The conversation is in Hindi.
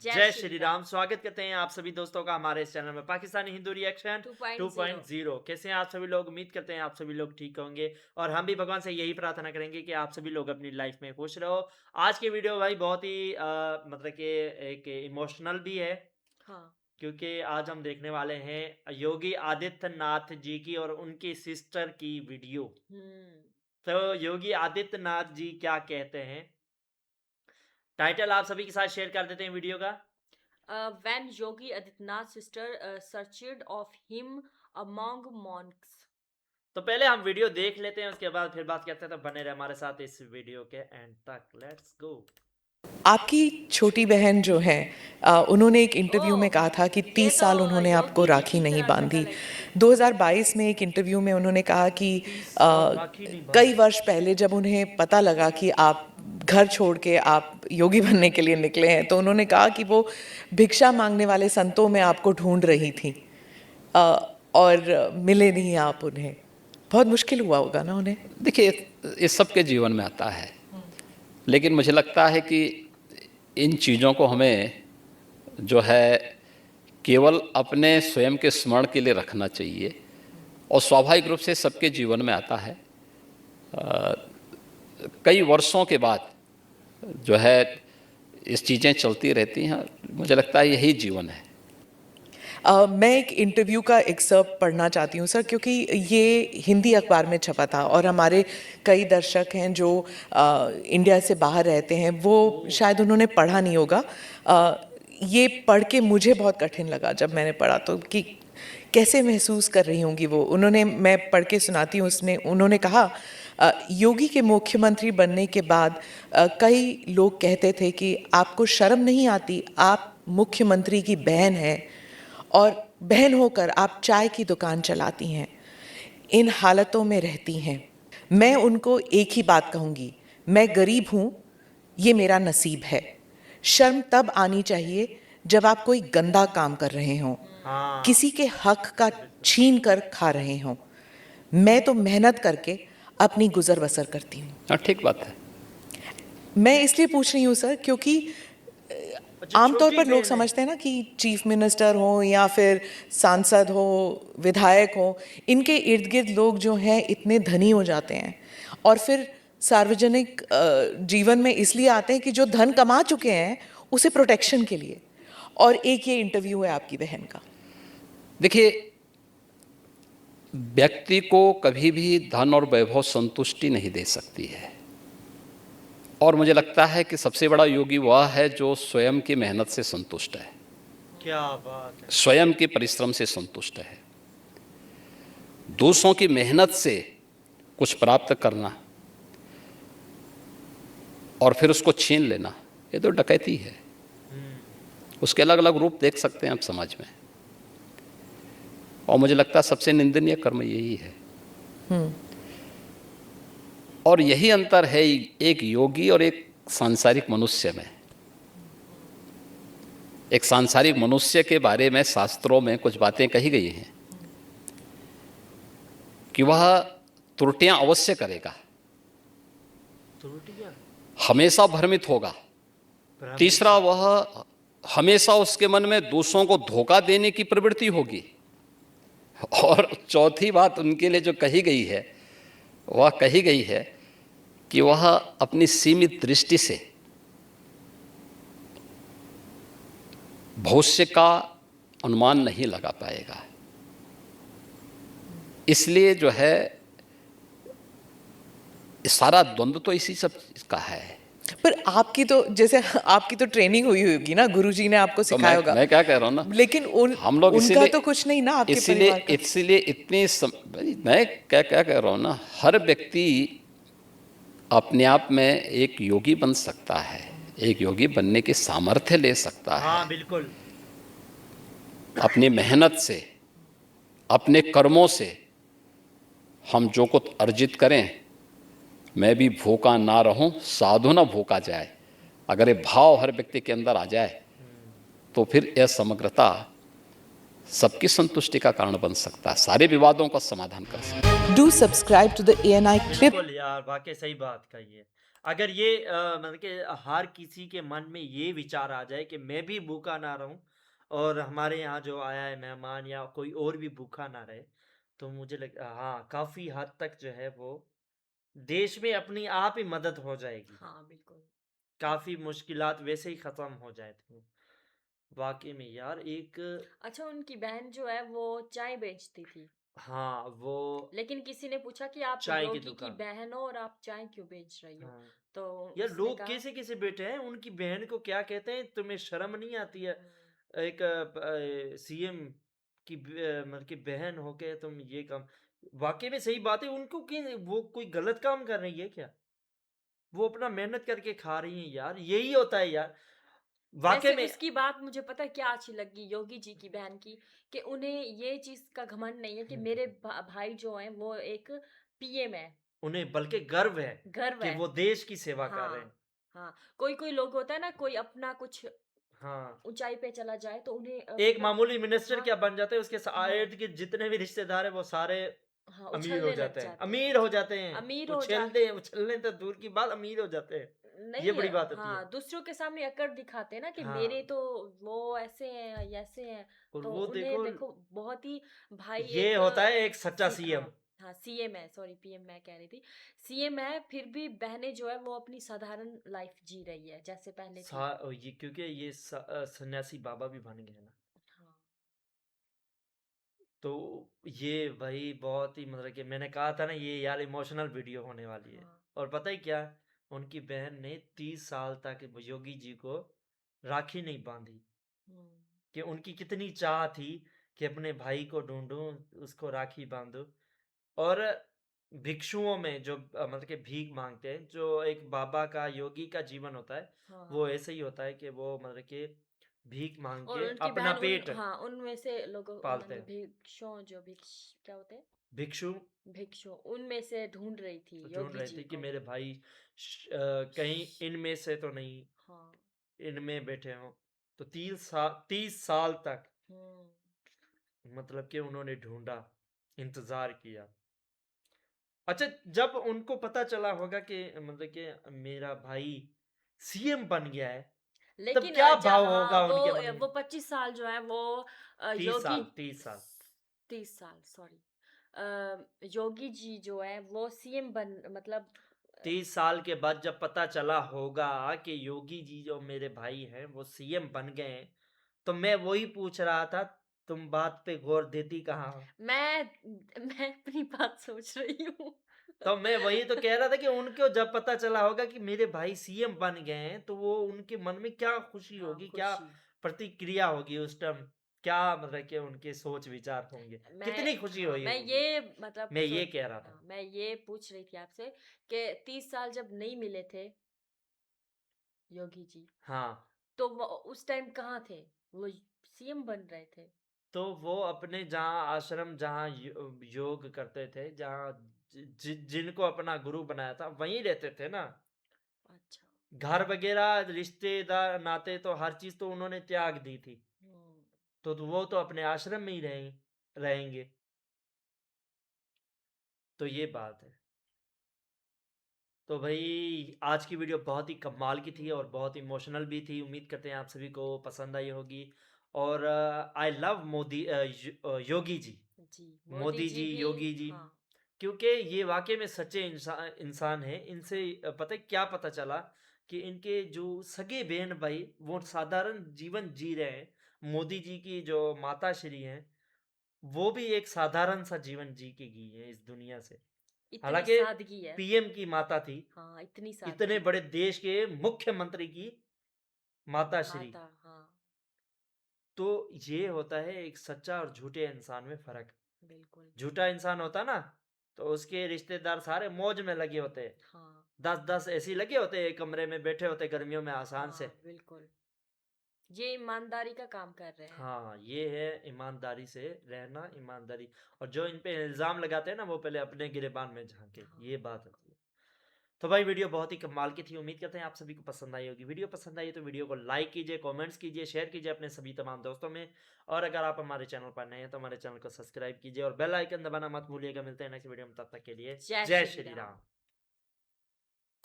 जय श्री राम। स्वागत करते हैं आप सभी दोस्तों का हमारे इस चैनल में पाकिस्तानी हिंदू रिएक्शन 2.0। 2.0। कैसे हैं आप सभी लोग? उम्मीद करते हैं आप सभी लोग ठीक होंगे और हम भी भगवान से यही प्रार्थना करेंगे कि आप सभी लोग अपनी लाइफ में खुश रहो। आज की वीडियो भाई बहुत ही मतलब कि एक इमोशनल भी है, हाँ। क्योंकि आज हम देखने वाले हैं योगी आदित्यनाथ जी की और उनकी सिस्टर की वीडियो। हम्म। तो योगी आदित्यनाथ जी क्या कहते हैं, टाइटल आप सभी के साथ शेयर कर देते हैं वीडियो का। When Yogi Adityanath's sister searched of him among monks। तो पहले हम वीडियो देख लेते हैं, उसके बाद फिर बात करते हैं। तो बने रहे हमारे साथ इस वीडियो के एंड तक। Let's go. आपकी छोटी बहन जो है उन्होंने एक इंटरव्यू में ओह, कहा था कि ये 30 तो साल उन्होंने आपको योगी जी राखी की नहीं तरह बांधी। शक्ल है इसकी। 2022 में एक इंटरव्यू में उन्होंने कहा कि 30 साल राखी नहीं कई बांधी। वर्ष पहले जब उन्हें पता लगा कि आप घर छोड़ के आप योगी बनने के लिए निकले हैं, तो उन्होंने कहा कि वो भिक्षा मांगने वाले संतों में आपको ढूंढ रही थी और मिले नहीं आप उन्हें। बहुत मुश्किल हुआ होगा ना उन्हें। देखिए, ये सबके जीवन में आता है, लेकिन मुझे लगता है कि इन चीज़ों को हमें जो है केवल अपने स्वयं के स्मरण के लिए रखना चाहिए, और स्वाभाविक रूप से सबके जीवन में आता है। कई वर्षों के बाद जो है इस चीज़ें चलती रहती हैं। मुझे लगता है यही जीवन है। मैं एक इंटरव्यू का एक्सर्प्ट पढ़ना चाहती हूँ सर, क्योंकि ये हिंदी अखबार में छपा था और हमारे कई दर्शक हैं जो इंडिया से बाहर रहते हैं, वो शायद उन्होंने पढ़ा नहीं होगा। ये पढ़ के मुझे बहुत कठिन लगा जब मैंने पढ़ा, तो कि कैसे महसूस कर रही होंगी वो। मैं पढ़ के सुनाती हूँ। उन्होंने कहा, योगी के मुख्यमंत्री बनने के बाद कई लोग कहते थे कि आपको शर्म नहीं आती, आप मुख्यमंत्री की बहन हैं और बहन होकर आप चाय की दुकान चलाती हैं, इन हालतों में रहती हैं। मैं उनको एक ही बात कहूँगी, मैं गरीब हूँ, ये मेरा नसीब है। शर्म तब आनी चाहिए जब आप कोई गंदा काम कर रहे हों, हाँ, किसी के हक का छीन कर खा रहे हों। मैं तो मेहनत करके अपनी गुजर बसर करती हूँ। हाँ, ठीक बात है। मैं इसलिए पूछ रही हूँ सर, क्योंकि जो आमतौर छोटी पर लोग बहन है। समझते हैं ना कि चीफ मिनिस्टर हो या फिर सांसद हो, विधायक हो, इनके इर्द गिर्द लोग जो हैं इतने धनी हो जाते हैं और फिर सार्वजनिक जीवन में इसलिए आते हैं कि जो धन कमा चुके हैं उसे प्रोटेक्शन के लिए। और एक ये इंटरव्यू है आपकी बहन का। देखिए, व्यक्ति को कभी भी धन और वैभव संतुष्टि नहीं दे सकती है, और मुझे लगता है कि सबसे बड़ा योगी वह है जो स्वयं की मेहनत से संतुष्ट है, क्या बात है। स्वयं के परिश्रम से संतुष्ट है। दूसरों की मेहनत से कुछ प्राप्त करना और फिर उसको छीन लेना, ये तो डकैती है। उसके अलग अलग रूप देख सकते हैं आप समाज में, और मुझे लगता है सबसे निंदनीय कर्म यही है। और यही अंतर है एक योगी और एक सांसारिक मनुष्य में। एक सांसारिक मनुष्य के बारे में शास्त्रों में कुछ बातें कही गई हैं कि वह त्रुटियां अवश्य करेगा, त्रुटियां, हमेशा भ्रमित होगा। तीसरा, वह हमेशा उसके मन में दूसरों को धोखा देने की प्रवृत्ति होगी। और चौथी बात उनके लिए जो कही गई है, वह कही गई है कि वह अपनी सीमित दृष्टि से भविष्य का अनुमान नहीं लगा पाएगा। इसलिए जो है सारा द्वंद्व तो इसी सब का है। पर आपकी तो ट्रेनिंग हुई होगी ना, गुरुजी ने आपको तो सिखाया होगा। मैं क्या कह रहा हूँ ना, लेकिन हम लोग उनका तो कुछ नहीं ना, आपके परिवार का। इसीलिए मैं क्या क्या कह रहा हूँ ना, हर व्यक्ति अपने आप में एक योगी बन सकता है, एक योगी बनने की सामर्थ्य ले सकता है। हाँ बिल्कुल। अपनी मेहनत से, अपने कर्मों से हम जो कुछ अर्जित करें, मैं भी भूखा ना रहूं, साधु ना भूखा जाए, अगर ये भाव हर व्यक्ति के अंदर आ जाए तो फिर यह समग्रता सबकी संतुष्टि का कारण बन सकता है, सारे विवादों का समाधान कर सकता है। Do subscribe to the ANI clip. बिल्कुल यार, वाकई सही बात कही है। अगर ये मतलब कि हर किसी के मन में ये विचार आ जाए कि मैं भी भूखा ना रहूं और हमारे यहाँ जो आया है मेहमान या कोई और भी भूखा ना रहे, तो मुझे लग हाँ काफी हद तक जो है वो देश में अपनी आप ही मदद हो जाएगी। हाँ बिल्कुल। काफी मुश्किलात वैसे ही खत्म हो जाती। वाकई में यार एक अच्छा, उनकी बहन जो है वो चाय बेचती थी, हाँ वो लेकिन किसी ने पूछा कि आप चाय की योगी की दुकान। बहन हो और आप चाय क्यों बेच रही हो, हाँ तो यार उसने लोग कहा कैसे कैसे बैठे हैं उनकी बहन को क्या कहते हैं, तुम्हें शर्म नहीं आती है? "हम्म, एक सीएम की मतलब की बहन होके तुम ये काम, वाकई में सही बात है। उनको कि वो कोई गलत काम कर रही है क्या? वो अपना मेहनत करके खा रही है यार, यही होता है यार वाकई वैसे में। उसकी बात मुझे पता है क्या अच्छी लगी योगी जी की बहन की, कि उन्हें ये चीज का घमंड नहीं है कि मेरे भाई जो हैं वो एक पीएम है। उन्हें बल्कि गर्व है गर्व कि है। वो देश की सेवा कर रहे हैं। हाँ। हाँ, कोई कोई लोग होता है ना, कोई अपना कुछ हाँ ऊंचाई पे चला जाए तो उन्हें एक पूरा। मामूली मिनिस्टर हाँ। क्या बन जाते हैं, उसके हाँ। इर्द गिर्द जितने भी रिश्तेदार हैं वो सारे हाँ, अमीर हो उछलने लग जाते हैं, जाते हैं, अमीर हो जाते हैं। अमीर हो जा उछलते हैं, उछलने तो दूर की बात, अमीर हो जाते हैं। ये नहीं। बड़ी बात होती है। हाँ, दूसरों के सामने अकड़ दिखाते हैं ना कि हाँ मेरे तो वो ऐसे हैं, ऐसे हैं। और तो वो उन्हें देखो, देखो बहुत ही भाई ये एक होता है एक सच्चा सीएम। हाँ। हाँ, सीएम है, सॉरी पीएम मैं कह रही थी। सीएम है, फिर भी बहनें जो है वो अपनी साधारण लाइफ जी रही है जैसे पहले थी। ये क्योंकि ये सन्यासी बाबा भी बन गए ना, हाँ। तो ये भाई बहुत ही मतलब कि मैंने कहा था ना ये यार इमोशनल वीडियो होने वाली है। हाँ। और पता ही क्या, उनकी बहन ने 30 साल तक योगी जी को राखी नहीं बांधी, हम्म। कि उनकी कितनी चाह थी कि अपने भाई को ढूंढूं, उसको राखी बांधूं। और भिक्षुओं में जो मतलब कि भीख मांगते हैं, जो एक बाबा का योगी का जीवन होता है, हाँ। वो हाँ। ऐसे ही होता है कि वो मतलब कि भीख मांग और के उनकी अपना बहन उन पेट हाँ उनमें से लोगों पालते मतलब हैं। भिक्षुओं जो भिक्ष क्या होते हैं, भिक्षु भिक्षु उनमें से ढूंढ रही थी ढूंढ योगी रहे जी थे कि को। मेरे भाई कहीं इनमें से तो नहीं, हाँ। इनमें बैठे हों। तो 30 साल तक हम्म। मतलब कि उन्होंने ढूंढा, इंतजार किया। अच्छा, जब उनको पता चला होगा कि मतलब कि मेरा भाई सीएम बन गया है, तब लेकिन क्या भाव हाँ होगा उनके मन वो में? 25 साल जो है वो तीस योगी साल 30 साल 30 साल सॉरी, योगी जी जो है वो सीएम बन मतलब 30 साल के बाद जब पता चला होगा कि योगी जी जो मेरे भाई हैं वो सीएम बन गए हैं, तो मैं वही पूछ रहा था, तुम बात पे गौर देती कहाँ हो? मैं अपनी बात सोच रही हूँ। तो मैं वही तो कह रहा था कि उनको जब पता चला होगा कि मेरे भाई सीएम बन गए हैं, तो वो उनके मन में क्या खुशी हाँ, होगी, क्या खुशी। प्रतिक्रिया होगी उस टाइम, क्या मतलब कि उनके सोच विचार होंगे, कितनी खुशी हाँ, हुई मैं होगी। ये मतलब मैं ये सोच कह रहा था। हाँ, मैं ये पूछ रही थी आपसे कि 30 साल जब नहीं मिले थे योगी जी, हाँ, तो वो उस टाइम कहाँ थे? वो सीएम बन रहे थे। तो वो अपने जहाँ आश्रम, जहाँ योग करते थे, जहाँ जिनको अपना गुरु बनाया था वहीं रहते थे ना। अच्छा। घर वगैरह रिश्तेदार नाते तो हर चीज तो उन्होंने त्याग दी थी। हम्म। तो वो तो अपने आश्रम में ही रहेंगे। तो ये बात है। तो भाई आज की वीडियो बहुत ही कमाल की थी और बहुत इमोशनल भी थी। उम्मीद करते हैं आप सभी को पसंद आई होगी। और आई लव मोदी, योगी जी, जी, मोदी मोदी जी जी, भी। योगी जी, हाँ। क्योंकि ये वाकई में सच्चे इंसान है। इनसे पता है क्या पता चला कि इनके जो सगे बहन भाई वो साधारण जीवन जी रहे हैं। मोदी जी की जो माता श्री हैं, वो भी एक साधारण सा जीवन जी के गई है इस दुनिया से। इतनी हालांकि सादगी है। पीएम की माता थी, हाँ, इतनी इतने सादगी। बड़े देश के मुख्यमंत्री की माता श्री। माता, हाँ। तो ये होता है एक सच्चा और झूठे इंसान में फर्क। बिल्कुल। झूठा इंसान होता ना, तो उसके रिश्तेदार सारे मौज में लगे होते हैं, हाँ। 10-10 ऐसे लगे होते हैं, एक कमरे में बैठे होते गर्मियों में आसान से। हाँ बिल्कुल, ये ईमानदारी का काम कर रहे हैं। हाँ ये है ईमानदारी से रहना, ईमानदारी। और जो इन पे इल्जाम लगाते हैं ना, वो पहले अपने गिरेबान में झांके, हाँ ये बात होती बिल्कुल। है। तो भाई वीडियो बहुत ही कमाल की थी। उम्मीद करते हैं आप सभी को पसंद आई होगी। वीडियो पसंद आई तो वीडियो को लाइक कीजिए, कमेंट्स कीजिए, शेयर कीजिए अपने सभी तमाम दोस्तों में। और अगर आप हमारे चैनल पर नए हैं तो हमारे चैनल को सब्सक्राइब कीजिए और बेल आइकन दबाना मत भूलिएगा। मिलते हैं नेक्स्ट वीडियो में, तब तक के लिए जय जय श्री श्री राम। राम।